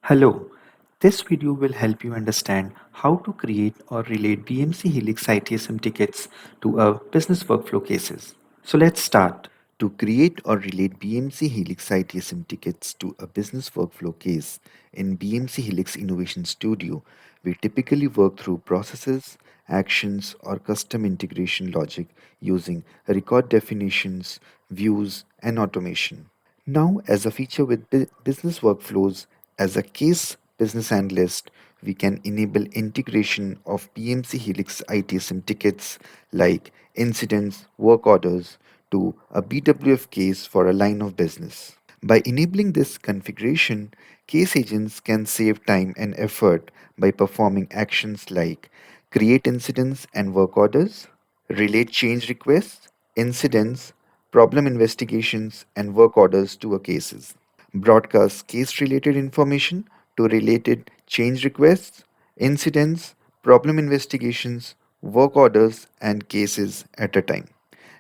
Hello, this video will help you understand how to create or relate BMC Helix ITSM tickets to a business workflow cases. So let's start. To create or relate BMC Helix ITSM tickets to a business workflow case in BMC Helix Innovation Studio, we typically work through processes, actions, or custom integration logic using record definitions, views, and automation. Now, as a feature with business workflows, as a case business analyst, we can enable integration of BMC Helix ITSM tickets like incidents, work orders to a BWF case for a line of business. By enabling this configuration, case agents can save time and effort by performing actions like create incidents and work orders, relate change requests, incidents, problem investigations, and work orders to a cases, broadcast case related information to related change requests, incidents, problem investigations, work orders, and cases at a time,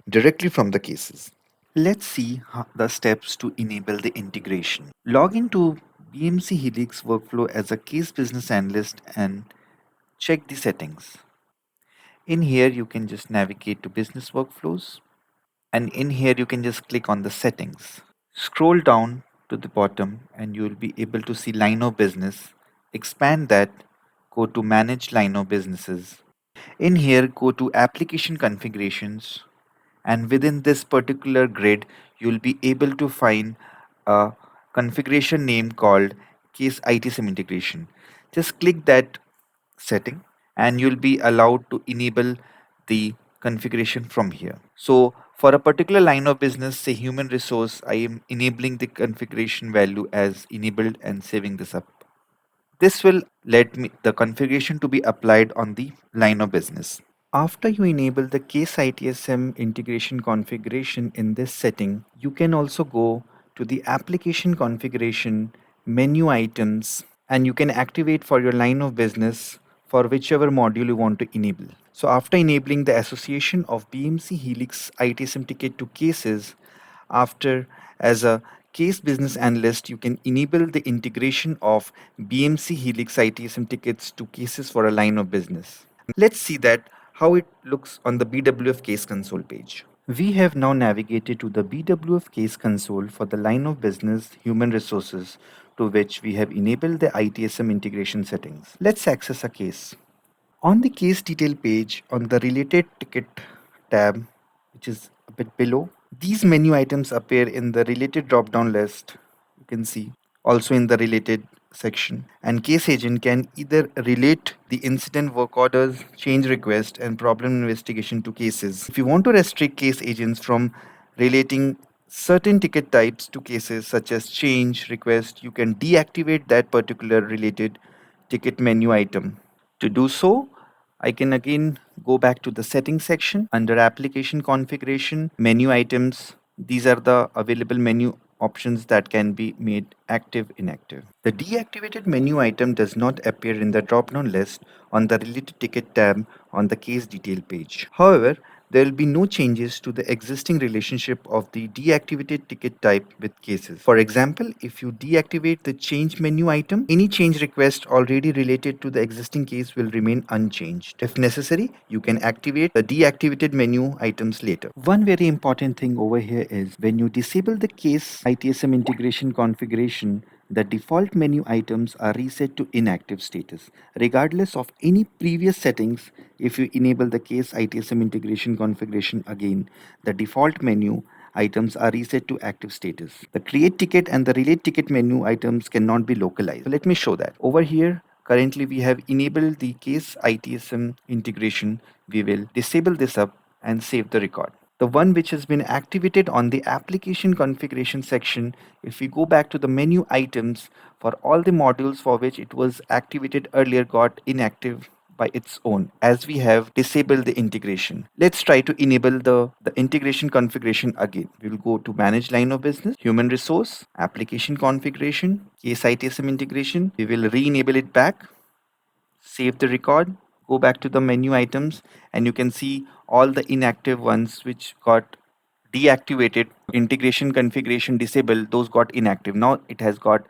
directly from the cases. Let's see the steps to enable the integration. Log into BMC Helix workflow as a case business analyst and check the settings. In here, you can just navigate to business workflows, and in here, you can just click on the settings. Scroll down to the bottom and you will be able to see line of business. Expand that, go to manage line of businesses. In here, go to application configurations, and within this particular grid, you will be able to find a configuration name called case ITSM integration. Just click that setting and you'll be allowed to enable the configuration from here. So for a particular line of business, say human resource, I am enabling the configuration value as enabled and saving this up. This will let me the configuration to be applied on the line of business. After you enable the case ITSM integration configuration in this setting, you can also go to the application configuration menu items and you can activate for your line of business for whichever module you want to enable. So after enabling the association of BMC Helix ITSM ticket to cases, after as a case business analyst, you can enable the integration of BMC Helix ITSM tickets to cases for a line of business. Let's see that how it looks on the BWF case console page. We have now navigated to the BWF case console for the line of business human resources to which we have enabled the ITSM integration settings. Let's access a case. On the case detail page on the related ticket tab, which is a bit below, these menu items appear in the related drop down list. You can see also in the related section, and case agent can either relate the incident work orders, change request, and problem investigation to cases. If you want to restrict case agents from relating certain ticket types to cases such as change request, you can deactivate that particular related ticket menu item. To do so, I can again go back to the settings section under application configuration, menu items. These are the available menu options that can be made active inactive. The deactivated menu item does not appear in the drop down list on the related ticket tab on the case detail page. However, there will be no changes to the existing relationship of the deactivated ticket type with cases. For example, if you deactivate the change menu item, any change request already related to the existing case will remain unchanged. If necessary, you can activate the deactivated menu items later. One very important thing over here is when you disable the case ITSM integration configuration, the default menu items are reset to inactive status, regardless of any previous settings. If you enable the case ITSM integration configuration again, the default menu items are reset to active status. The create ticket and the relate ticket menu items cannot be localized. So let me show that. Over here, currently we have enabled the case ITSM integration. We will disable this up and save the record. The one which has been activated on the application configuration section, if we go back to the menu items, for all the modules for which it was activated earlier got inactive by its own as we have disabled the integration. Let's try to enable the integration configuration again. We will go to manage line of business, human resource, application configuration, case ITSM integration. We will re-enable it back, save the record, go back to the menu items, and you can see all the inactive ones which got deactivated, integration configuration disabled, those got inactive. Now it has got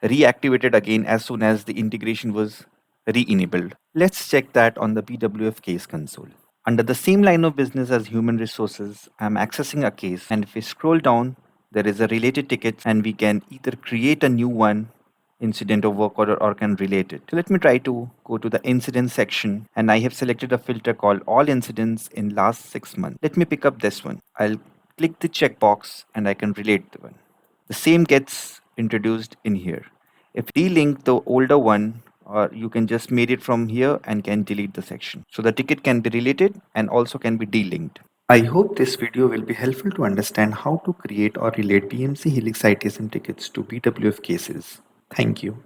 reactivated again as soon as the integration was re-enabled. Let's check that on the BWF case console. Under the same line of business as human resources, I'm accessing a case, and if we scroll down, there is a related ticket, and we can either create a new one, incident or work order, or can relate it. So let me try to go to the incident section, and I have selected a filter called all incidents in last 6 months. Let me pick up this one. I'll click the checkbox and I can relate the one. The same gets introduced in here. If we link the older one, or you can just made it from here and can delete the section. So the ticket can be related and also can be delinked. I hope this video will be helpful to understand how to create or relate BMC Helix ITSM tickets to BWF cases. Thank you.